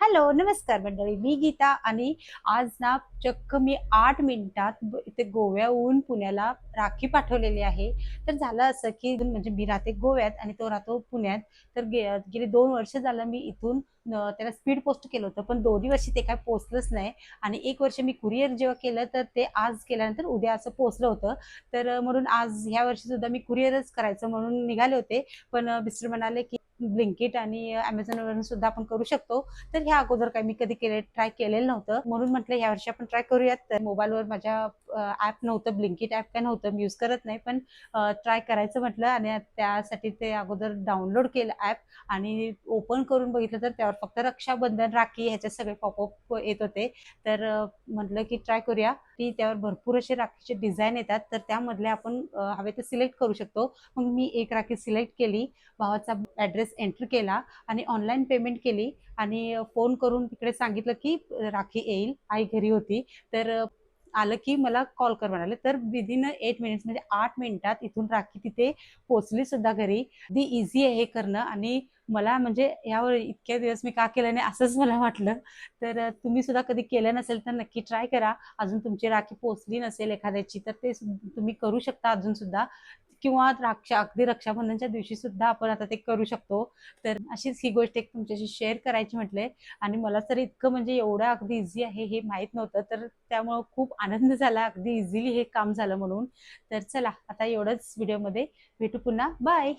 Hello, नमस्कार मंडळी. मी गीता आणि आज ना चक्क मी 8 मिनिटात इथे गोव्याहून पुण्याला राखी पाठवलेली आहे. तर झालं असं, की म्हणजे मी राहते गोव्यात आणि तो राहतो पुण्यात. तर गेली 2 वर्ष झालं मी इथून त्याला स्पीड पोस्ट केलं होतं. पण दोन्ही वर्षी ते काय पोहोचलंच नाही आणि 1 वर्ष मी कुरिअर जेव्हा केलं, तर ते आज केल्यानंतर उद्या असं पोहोचलं होतं. तर म्हणून आज ह्या वर्षी सुद्धा मी कुरिअरच करायचं म्हणून निघाले होते. पण मिस्टर म्हणाले, की ब्लिंकिट आणि Amazonवरून सुद्धा आपण करू शकतो. तर ह्या अगोदर काही मी कधी ट्राय केलेलं नव्हतं म्हणून म्हटलं ह्या वर्षी आपण ट्राय करूयात. तर मोबाईलवर माझ्या ॲप नव्हतं, ब्लिंकिट ॲप काय नव्हतं, मी यूज करत नाही, पण ट्राय करायचं म्हटलं आणि त्यासाठी ते अगोदर डाउनलोड केलं ॲप आणि ओपन करून बघितलं तर त्यावर फक्त रक्षाबंधन, राखी ह्याचे सगळे पॉपअप येत होते. तर म्हटलं की ट्राय करूया. की त्यावर भरपूर असे राखीचे डिझाईन येतात, तर त्यामधले आपण हवे ते सिलेक्ट करू शकतो. मग मी एक राखी सिलेक्ट केली, भावाचा ॲड्रेस एंटर केला आणि ऑनलाईन पेमेंट केली आणि फोन करून तिकडे सांगितलं की राखी येईल. आई घरी होती. तर आलं की मला कॉल कर म्हणाले. तर विदिन 8 मिनिट्स म्हणजे 8 मिनिटात इथून राखी तिथे पोहोचली सुद्धा घरी. अगदी इझी आहे हे करणं आणि मला म्हणजे यावर इतक्या दिवस मी का केलं नाही असंच मला वाटलं. तर तुम्ही सुद्धा कधी केलं नसेल तर नक्की ट्राय करा. अजून तुमची राखी पोहोचली नसेल एखाद्याची तर ते तुम्ही करू शकता अजून सुद्धा. किंवा अगदी रक्षाबंधनच्या दिवशी सुद्धा आपण आता ते करू शकतो. तर अशीच ही गोष्ट एक तुमच्याशी शेअर करायची म्हटले आणि मला तर इतकं म्हणजे एवढं अगदी इझी आहे हे माहित नव्हतं. तर त्यामुळं खूप आनंद झाला, अगदी इझिली हे काम झालं म्हणून. तर चला आता एवढंच व्हिडिओमध्ये भेटू पुन्हा. बाय.